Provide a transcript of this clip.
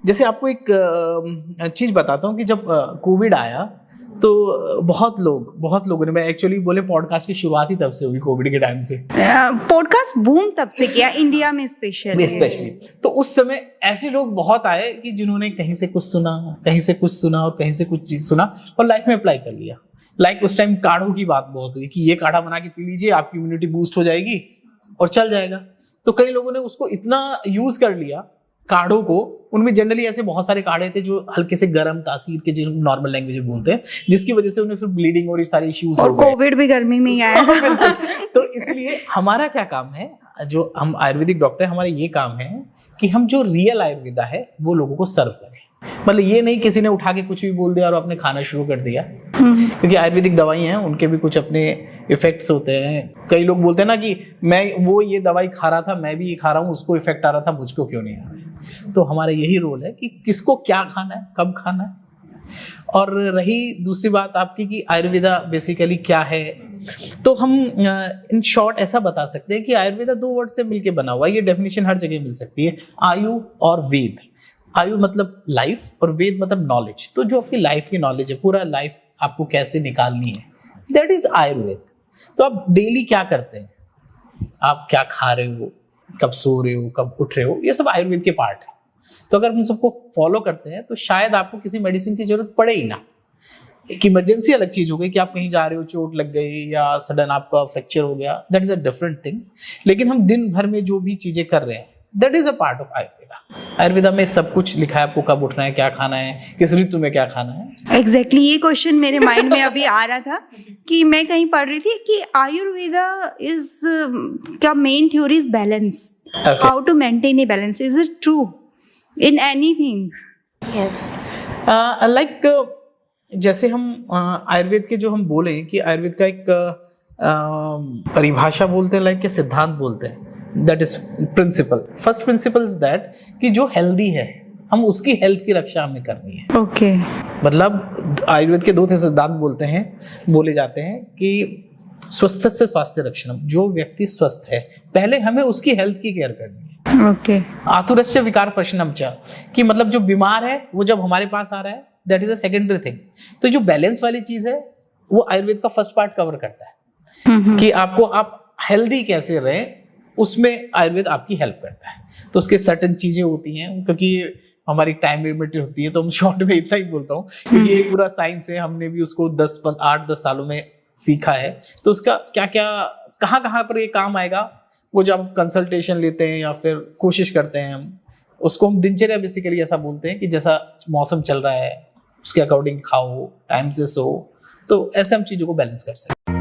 जैसे आपको एक चीज बताता हूँ कि जब कोविड आया तो बहुत लोगों ने, मैं एक्चुअली बोले पॉडकास्ट की शुरुआत ही तब से हुई, कोविड के टाइम से। पॉडकास्ट बूम तब से किया इंडिया में स्पेशली। तो उस समय ऐसे लोग बहुत आए कि जिन्होंने कहीं से कुछ सुना, कहीं से कुछ सुना और कहीं से कुछ चीज सुना और लाइफ में अप्लाई कर लिया। लाइक उस टाइम काढ़ों की बात बहुत हुई कि ये काढ़ा बना के पी लीजिए, आपकी इम्यूनिटी बूस्ट हो जाएगी और चल जाएगा। तो कई लोगों ने उसको इतना यूज कर लिया काढ़ों को। उनमें जनरली ऐसे बहुत सारे काढ़े थे जो हल्के से गर्म तासीर के, जो नॉर्मल लैंग्वेज में बोलते हैं, जिसकी वजह से उन्हें फिर ब्लीडिंग और ये सारे इश्यूज और कोविड भी गर्मी में ही आया। तो इसलिए हमारा क्या काम है, जो हम आयुर्वेदिक डॉक्टर, हमारा ये काम है कि हम जो रियल आयुर्वेदा है वो लोगों को सर्व करें। मतलब ये नहीं किसी ने उठा के कुछ भी बोल दिया और आपने खाना शुरू कर दिया, क्योंकि आयुर्वेदिक दवाई हैं, उनके भी कुछ अपने इफेक्ट्स होते हैं। कई लोग बोलते हैं ना कि मैं वो ये दवाई खा रहा था, मैं भी ये खा रहा हूँ, उसको इफेक्ट आ रहा था, मुझको क्यों नहीं आ रहा है। तो हमारा यही रोल है कि किसको क्या खाना है, कब खाना है। और रही दूसरी बात आपकी कि आयुर्वेदा बेसिकली क्या है, तो हम इन शॉर्ट ऐसा बता सकते हैं कि आयुर्वेदा 2 वर्ड से मिलके बना हुआ है। ये डेफिनेशन हर जगह मिल सकती है, आयु और वेद। आयु मतलब लाइफ और वेद मतलब नॉलेज। तो जो आपकी लाइफ की नॉलेज है, पूरा लाइफ आपको कैसे निकालनी है, दैट इज आयुर्वेद। तो आप डेली क्या करते हैं, आप क्या खा रहे हो, कब सो रहे हो, कब उठ रहे हो, ये सब आयुर्वेद के पार्ट है। तो अगर हम सबको फॉलो करते हैं तो शायद आपको किसी मेडिसिन की जरूरत पड़े ही ना। एक इमरजेंसी अलग चीज हो गई कि आप कहीं जा रहे हो, चोट लग गई या सडन आपका फ्रैक्चर हो गया, that is a different thing. लेकिन हम दिन भर में जो भी चीजें कर रहे हैं, that is a part of Ayurveda. Ayurveda में सब कुछ लिखा है, आपको कब उठना है, क्या खाना है, किस ऋतु में क्या खाना है। एग्जैक्टली ये क्वेश्चन मेरे माइंड में अभी आ रहा था कि मैं कहीं पढ़ रही थी कि आयुर्वेदा इज का main theory is balance, how to maintain a balance. Is it true in anything? Yes, like जैसे हम आयुर्वेद के जो हम बोले कि आयुर्वेद का एक परिभाषा बोलते हैं, लाइक के सिद्धांत बोलते हैं, that is principle. First principle is that कि जो हेल्दी है, हम उसकी हेल्थ की रक्षा हमें करनी है। ओके मतलब आयुर्वेद के 2 सिद्धांत बोले जाते हैं कि स्वस्थ से स्वास्थ्य रक्षणम, जो व्यक्ति स्वस्थ है पहले हमें उसकी हेल्थ की केयर करनी है। ओके आतुरस्य विकार प्रश्नम च, कि मतलब जो बीमार है वो जब हमारे पास आ रहा है, that is a secondary thing. तो जो बैलेंस वाली चीज है वो आयुर्वेद का फर्स्ट पार्ट कवर करता है कि आपको आप हेल्दी कैसे रहे, उसमें आयुर्वेद आपकी हेल्प करता है। तो उसके सर्टेन चीजें होती हैं, क्योंकि हमारी टाइम लिमिटेड होती है तो हम शॉर्ट में इतना ही बोलता हूँ, क्योंकि एक पूरा साइंस है, हमने भी उसको 8-10 सालों में सीखा है। तो उसका क्या क्या कहाँ पर ये काम आएगा, वो जब आप कंसल्टेशन लेते हैं या फिर कोशिश करते हैं, हम उसको हम दिनचर्या बेसिकली ऐसा बोलते हैं कि जैसा मौसम चल रहा है उसके अकॉर्डिंग खाओ, टाइम से सो, तो ऐसे हम चीजों को बैलेंस कर सकते हैं।